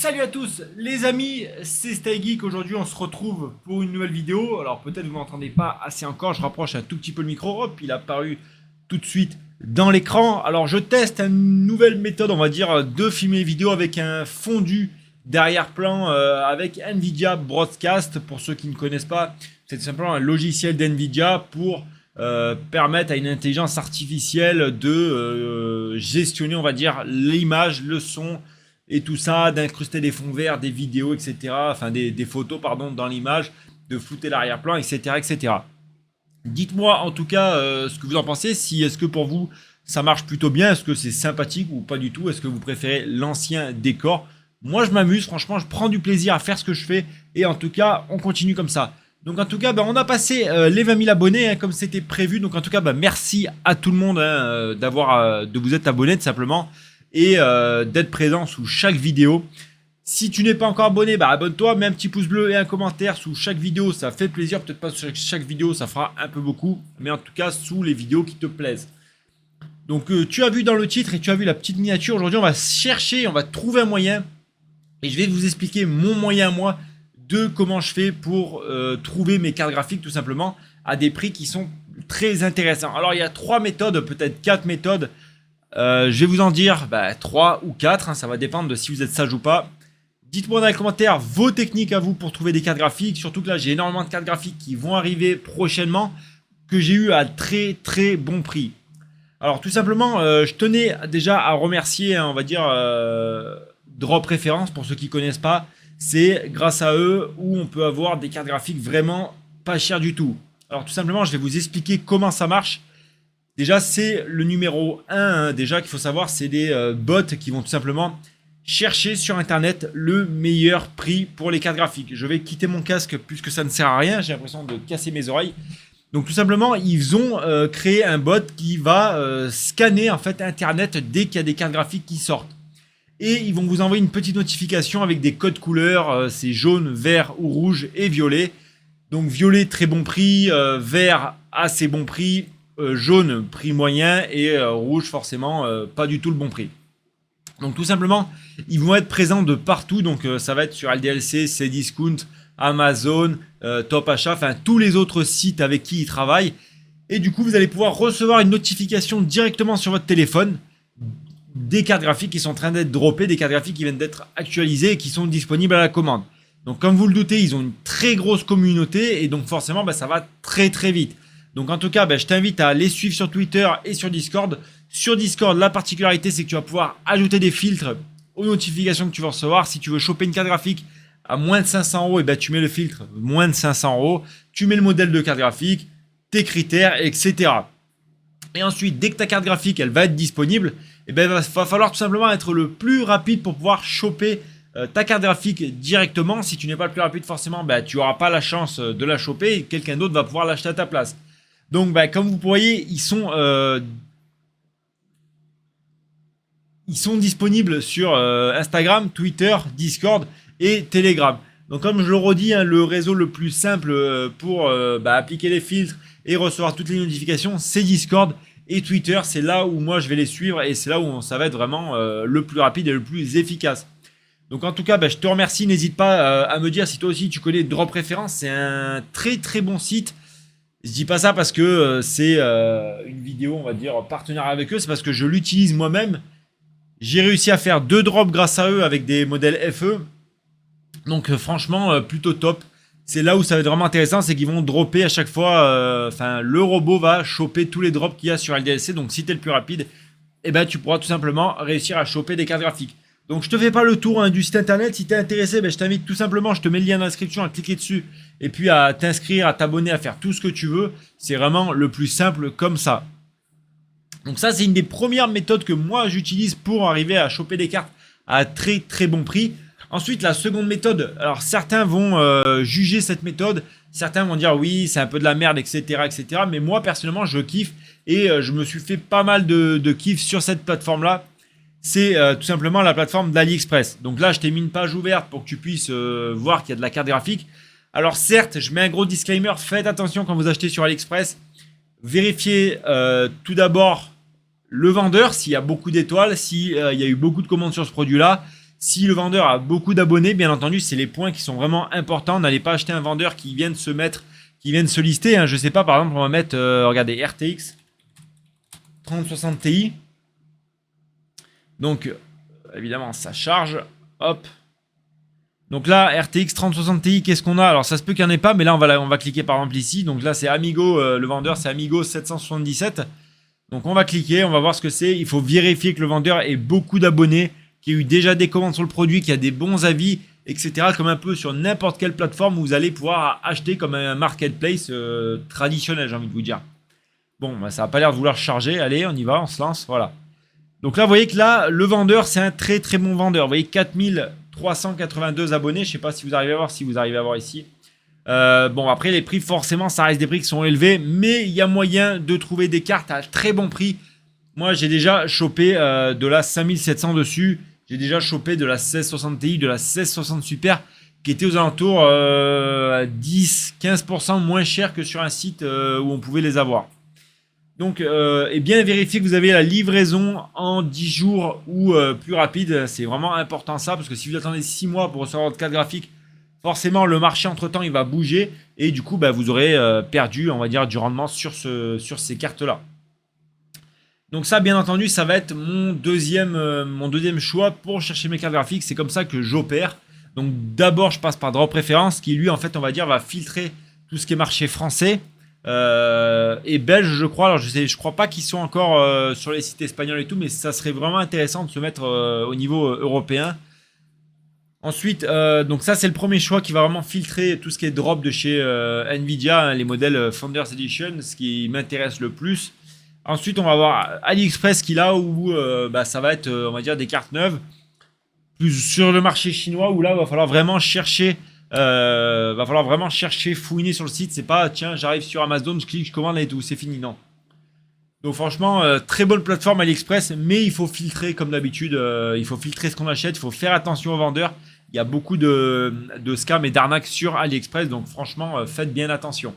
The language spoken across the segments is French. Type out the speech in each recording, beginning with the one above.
Salut à tous les amis, c'est StyGeek. Aujourd'hui on se retrouve pour une nouvelle vidéo. Alors peut-être vous m'entendez pas assez encore, je rapproche un tout petit peu le micro. Hop, il a apparu tout de suite dans l'écran. Alors je teste une nouvelle méthode, on va dire, de filmer les vidéos avec un fondu d'arrière-plan avec NVIDIA Broadcast. Pour ceux qui ne connaissent pas, c'est tout simplement un logiciel d'NVIDIA pour permettre à une intelligence artificielle de gestionner, on va dire, l'image, le son et tout ça, d'incruster des fonds verts, des vidéos, etc. Enfin, des photos, pardon, dans l'image, de flouter l'arrière-plan, etc., etc. Dites-moi en tout cas ce que vous en pensez. Si est-ce que pour vous ça marche plutôt bien, est-ce que c'est sympathique ou pas du tout. Est-ce que vous préférez l'ancien décor? Moi, je m'amuse. Franchement, je prends du plaisir à faire ce que je fais. Et en tout cas, on continue comme ça. Donc en tout cas, on a passé les 20 000 abonnés hein, comme c'était prévu. Donc en tout cas, merci à tout le monde hein, de vous être abonné tout simplement et d'être présent sous chaque vidéo. Si tu n'es pas encore abonné, abonne-toi, mets un petit pouce bleu et un commentaire sous chaque vidéo, ça fait plaisir. Peut-être pas sur chaque vidéo, ça fera un peu beaucoup, mais en tout cas sous les vidéos qui te plaisent. Donc tu as vu dans le titre et tu as vu la petite miniature. Aujourd'hui, on va chercher, on va trouver un moyen et je vais vous expliquer mon moyen à moi de comment je fais pour trouver mes cartes graphiques tout simplement à des prix qui sont très intéressants. Alors il y a 3 méthodes, peut-être 4 méthodes. Je vais vous en dire 3 ou 4, hein, ça va dépendre de si vous êtes sage ou pas. Dites-moi dans les commentaires vos techniques à vous pour trouver des cartes graphiques. Surtout que là, j'ai énormément de cartes graphiques qui vont arriver prochainement que j'ai eu à très très bon prix. Alors tout simplement, je tenais déjà à remercier, hein, on va dire, Drop Référence pour ceux qui ne connaissent pas. C'est grâce à eux où on peut avoir des cartes graphiques vraiment pas chères du tout. Alors tout simplement, je vais vous expliquer comment ça marche. Déjà, c'est le numéro 1, hein, déjà qu'il faut savoir, c'est des bots qui vont tout simplement chercher sur internet le meilleur prix pour les cartes graphiques. Je vais quitter mon casque puisque ça ne sert à rien, j'ai l'impression de casser mes oreilles. Donc tout simplement, ils ont créé un bot qui va scanner en fait internet dès qu'il y a des cartes graphiques qui sortent. Et ils vont vous envoyer une petite notification avec des codes couleurs, c'est jaune, vert ou rouge et violet. Donc violet très bon prix, vert assez bon prix, jaune prix moyen et rouge forcément pas du tout le bon prix. Donc tout simplement ils vont être présents de partout, donc ça va être sur LDLC, Cdiscount, Amazon, Top Achat, enfin tous les autres sites avec qui ils travaillent. Et du coup vous allez pouvoir recevoir une notification directement sur votre téléphone des cartes graphiques qui sont en train d'être droppées, des cartes graphiques qui viennent d'être actualisées et qui sont disponibles à la commande. Donc comme vous le doutez, ils ont une très grosse communauté et donc forcément ça va très très vite. Donc en tout cas, je t'invite à les suivre sur Twitter et sur Discord. Sur Discord, la particularité, c'est que tu vas pouvoir ajouter des filtres aux notifications que tu vas recevoir. Si tu veux choper une carte graphique à moins de 500 €, et tu mets le filtre moins de 500 €. Tu mets le modèle de carte graphique, tes critères, etc. Et ensuite, dès que ta carte graphique, elle va être disponible, il va falloir tout simplement être le plus rapide pour pouvoir choper ta carte graphique directement. Si tu n'es pas le plus rapide, forcément, tu n'auras pas la chance de la choper et quelqu'un d'autre va pouvoir l'acheter à ta place. Donc, comme vous voyez, ils sont disponibles sur Instagram, Twitter, Discord et Telegram. Donc, comme je le redis, hein, le réseau le plus simple pour appliquer les filtres et recevoir toutes les notifications, c'est Discord et Twitter. C'est là où moi je vais les suivre et c'est là où ça va être vraiment le plus rapide et le plus efficace. Donc, en tout cas, je te remercie. N'hésite pas à me dire si toi aussi tu connais Drop Référence. C'est un très très bon site. Je dis pas ça parce que c'est une vidéo, on va dire, partenaire avec eux. C'est parce que je l'utilise moi-même. J'ai réussi à faire 2 drops grâce à eux avec des modèles FE. Donc franchement, plutôt top. C'est là où ça va être vraiment intéressant, c'est qu'ils vont dropper à chaque fois. Le robot va choper tous les drops qu'il y a sur LDLC. Donc si tu es le plus rapide, tu pourras tout simplement réussir à choper des cartes graphiques. Donc je te fais pas le tour du site internet. Si tu es intéressé, je t'invite tout simplement, je te mets le lien dans la description à cliquer dessus et puis à t'inscrire, à t'abonner, à faire tout ce que tu veux. C'est vraiment le plus simple comme ça. Donc ça, c'est une des premières méthodes que moi j'utilise pour arriver à choper des cartes à très très bon prix. Ensuite, la seconde méthode, alors certains vont juger cette méthode, certains vont dire oui, c'est un peu de la merde, etc., etc. Mais moi personnellement, je kiffe et je me suis fait pas mal de kiff sur cette plateforme-là. C'est tout simplement la plateforme d'AliExpress. Donc là, je t'ai mis une page ouverte pour que tu puisses voir qu'il y a de la carte graphique. Alors certes, je mets un gros disclaimer, faites attention quand vous achetez sur AliExpress. Vérifiez tout d'abord le vendeur, s'il y a beaucoup d'étoiles, s'il y a eu beaucoup de commandes sur ce produit-là. Si le vendeur a beaucoup d'abonnés, bien entendu, c'est les points qui sont vraiment importants. N'allez pas acheter un vendeur qui vient de se mettre, qui vient de se lister. Hein. Je sais pas, par exemple, on va mettre, regardez, RTX 3060 Ti. Donc, évidemment, ça charge. Hop. Donc là, RTX 3060 Ti, qu'est-ce qu'on a? Alors, ça se peut qu'il n'y en ait pas, mais là, on va cliquer par exemple ici. Donc là, c'est Amigo, le vendeur, c'est Amigo 777. Donc, on va cliquer, on va voir ce que c'est. Il faut vérifier que le vendeur ait beaucoup d'abonnés, qu'il y a eu déjà des commandes sur le produit, qu'il y a des bons avis, etc. Comme un peu sur n'importe quelle plateforme où vous allez pouvoir acheter comme un marketplace traditionnel, j'ai envie de vous dire. Bon, bah, ça n'a pas l'air de vouloir charger. Allez, on y va, on se lance, voilà. Donc là, vous voyez que là, le vendeur, c'est un très très bon vendeur. Vous voyez, 4382 abonnés. Je ne sais pas si vous arrivez à voir, si vous arrivez à voir ici. Bon, après, les prix, forcément, ça reste des prix qui sont élevés. Mais il y a moyen de trouver des cartes à très bon prix. Moi, j'ai déjà chopé de la 5700 dessus. J'ai déjà chopé de la 1660 Ti, de la 1660 Super, qui était aux alentours 10-15% moins cher que sur un site où on pouvait les avoir. Donc, et bien vérifier que vous avez la livraison en 10 jours ou plus rapide. C'est vraiment important ça, parce que si vous attendez 6 mois pour recevoir votre carte graphique, forcément le marché entre-temps il va bouger. Et du coup, bah, vous aurez perdu, on va dire, du rendement sur ces cartes-là. Donc ça, bien entendu, ça va être mon deuxième choix pour chercher mes cartes graphiques. C'est comme ça que j'opère. Donc d'abord, je passe par Drop Préférence, qui lui, en fait, on va dire, va filtrer tout ce qui est marché français et belge, je crois. Alors je crois pas qu'ils sont encore sur les sites espagnols et tout, mais ça serait vraiment intéressant de se mettre au niveau européen. Ensuite, donc ça c'est le premier choix qui va vraiment filtrer tout ce qui est drop de chez Nvidia, hein, les modèles Founders Edition, ce qui m'intéresse le plus. Ensuite, on va voir AliExpress qui là où bah, ça va être, on va dire, des cartes neuves. Plus sur le marché chinois où là, il va falloir vraiment chercher, fouiner sur le site. C'est pas, tiens, j'arrive sur Amazon, je clique, je commande et tout, c'est fini, non. Donc franchement, très bonne plateforme AliExpress, mais il faut filtrer comme d'habitude. Il faut filtrer ce qu'on achète, il faut faire attention aux vendeurs. Il y a beaucoup de scams et d'arnaques sur AliExpress, donc franchement, faites bien attention.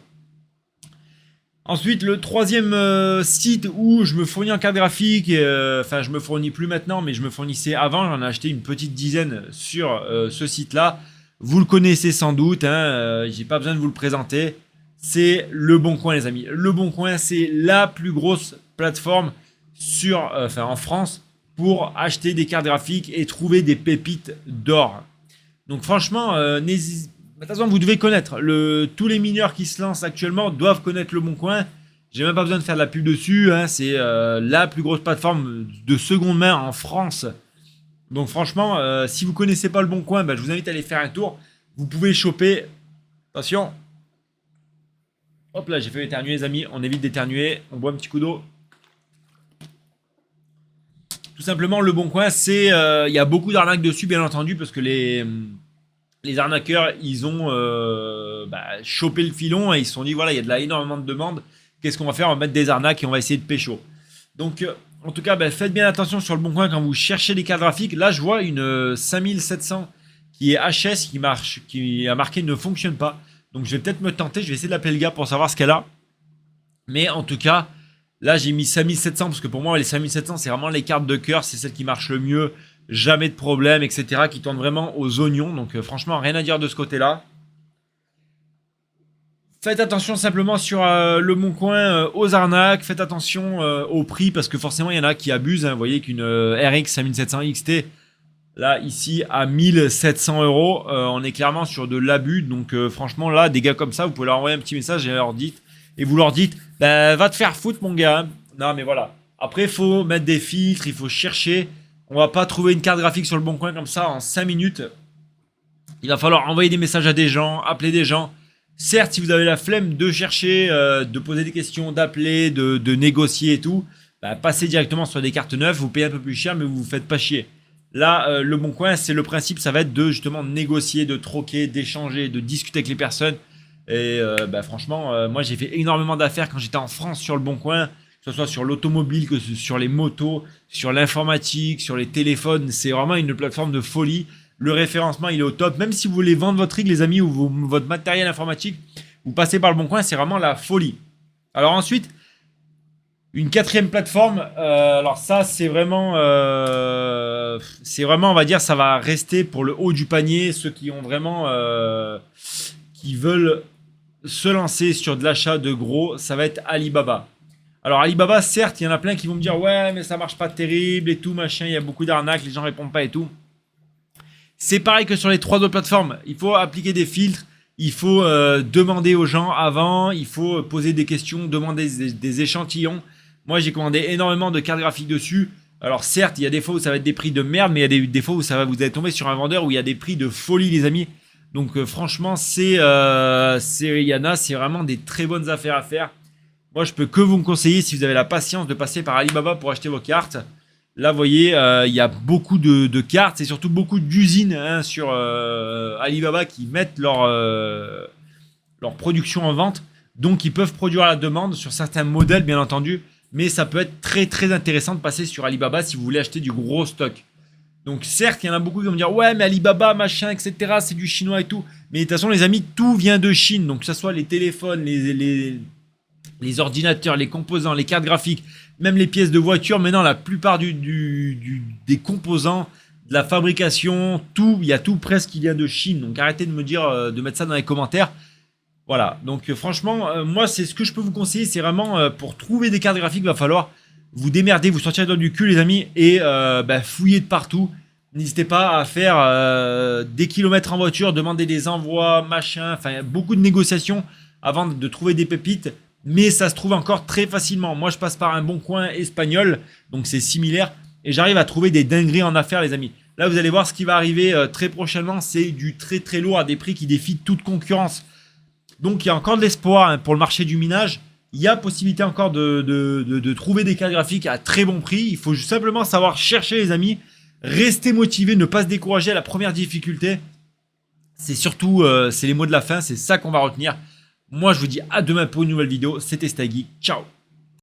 Ensuite, le troisième site où je me fournis en carte graphique, enfin je me fournis plus maintenant, mais je me fournissais avant, j'en ai acheté une petite dizaine sur ce site-là. Vous le connaissez sans doute, hein, j'ai pas besoin de vous le présenter. C'est Le Bon Coin, les amis. Le Bon Coin, c'est la plus grosse plateforme en France pour acheter des cartes graphiques et trouver des pépites d'or. Donc franchement, de toute façon, vous devez connaître. Tous les mineurs qui se lancent actuellement doivent connaître Le Bon Coin. J'ai même pas besoin de faire de la pub dessus. Hein. C'est la plus grosse plateforme de seconde main en France. Donc franchement, si vous connaissez pas Le Bon Coin, bah, je vous invite à aller faire un tour. Vous pouvez choper. Attention. Hop là, j'ai fait éternuer les amis. On évite d'éternuer. On boit un petit coup d'eau. Tout simplement, Le Bon Coin, c'est, il y a beaucoup d'arnaques dessus, bien entendu, parce que les arnaqueurs, ils ont chopé le filon et ils se sont dit, voilà, il y a énormément de demandes. Qu'est-ce qu'on va faire? On va mettre des arnaques et on va essayer de pécho. Donc, en tout cas, faites bien attention sur Le Bon Coin quand vous cherchez des cartes graphiques. Là, je vois une 5700 qui est HS, qui a marqué ne fonctionne pas. Donc, je vais peut-être me tenter. Je vais essayer d'appeler le gars pour savoir ce qu'elle a. Mais en tout cas, là, j'ai mis 5700 parce que pour moi, les 5700, c'est vraiment les cartes de cœur. C'est celles qui marchent le mieux. Jamais de problème, etc. Qui tournent vraiment aux oignons. Donc, franchement, rien à dire de ce côté-là. Faites attention simplement sur Le Bon Coin aux arnaques. Faites attention au prix parce que forcément, il y en a qui abusent. Hein. Vous voyez qu'une RX 5700 XT, là, ici, à 1700 €, on est clairement sur de l'abus. Donc, franchement, là, des gars comme ça, vous pouvez leur envoyer un petit message et vous leur dites, va te faire foutre, mon gars. Non, mais voilà. Après, il faut mettre des filtres, il faut chercher. On va pas trouver une carte graphique sur Le Bon Coin comme ça en 5 minutes. Il va falloir envoyer des messages à des gens, appeler des gens. Certes, si vous avez la flemme de chercher, de poser des questions, d'appeler, de négocier et tout, passez directement sur des cartes neuves, vous payez un peu plus cher, mais vous vous faites pas chier. Là, Le Bon Coin, c'est le principe, ça va être de justement négocier, de troquer, d'échanger, de discuter avec les personnes. Et franchement, moi j'ai fait énormément d'affaires quand j'étais en France sur Le Bon Coin, que ce soit sur l'automobile, que sur les motos, sur l'informatique, sur les téléphones. C'est vraiment une plateforme de folie. Le référencement, il est au top. Même si vous voulez vendre votre rig, les amis, ou votre matériel informatique, vous passez par Le Bon Coin, c'est vraiment la folie. Alors ensuite, Une quatrième plateforme, alors ça c'est vraiment, on va dire, ça va rester pour le haut du panier, ceux qui ont vraiment, qui veulent se lancer sur de l'achat de gros, ça va être Alibaba. Alors Alibaba, certes, il y en a plein qui vont me dire ouais, mais ça marche pas terrible et tout machin, il y a beaucoup d'arnaques, les gens répondent pas et tout. C'est pareil que sur les trois autres plateformes, il faut appliquer des filtres. Il faut demander aux gens avant, il faut poser des questions, demander des échantillons. Moi, j'ai commandé énormément de cartes graphiques dessus. Alors certes, il y a des fois où ça va être des prix de merde, mais il y a des fois où ça va vous allez tomber sur un vendeur où il y a des prix de folie, les amis. Donc franchement, Yana, c'est vraiment des très bonnes affaires à faire. Moi, je peux que vous me conseiller, si vous avez la patience, de passer par Alibaba pour acheter vos cartes. Là, vous voyez, il y a beaucoup de cartes et surtout beaucoup d'usines hein, sur Alibaba qui mettent leur production en vente. Donc, ils peuvent produire à la demande sur certains modèles, bien entendu. Mais ça peut être très, très intéressant de passer sur Alibaba si vous voulez acheter du gros stock. Donc, certes, il y en a beaucoup qui vont me dire « Ouais, mais Alibaba, machin, etc., c'est du chinois et tout. » Mais de toute façon, les amis, tout vient de Chine. Donc, que ce soit les téléphones, les ordinateurs, les composants, les cartes graphiques, même les pièces de voiture. Maintenant, la plupart des composants, de la fabrication, tout, il y a tout presque qui vient de Chine. Donc arrêtez de me dire, de mettre ça dans les commentaires. Voilà, donc franchement, moi, c'est ce que je peux vous conseiller. C'est vraiment, pour trouver des cartes graphiques, il va falloir vous démerder, vous sortir les doigts du cul, les amis, et fouiller de partout. N'hésitez pas à faire des kilomètres en voiture, demander des envois, machin, enfin, beaucoup de négociations avant de trouver des pépites. Mais ça se trouve encore très facilement. Moi, je passe par un bon coin espagnol, donc c'est similaire, et j'arrive à trouver des dingueries en affaires, les amis. Là, vous allez voir ce qui va arriver très prochainement. C'est du très très lourd à des prix qui défient toute concurrence. Donc, il y a encore de l'espoir hein, pour le marché du minage. Il y a possibilité encore de trouver des cartes graphiques à très bon prix. Il faut simplement savoir chercher, les amis. Rester motivé, ne pas se décourager à la première difficulté. C'est surtout, c'est les mots de la fin, c'est ça qu'on va retenir. Moi, je vous dis à demain pour une nouvelle vidéo. C'était Staggy. Ciao.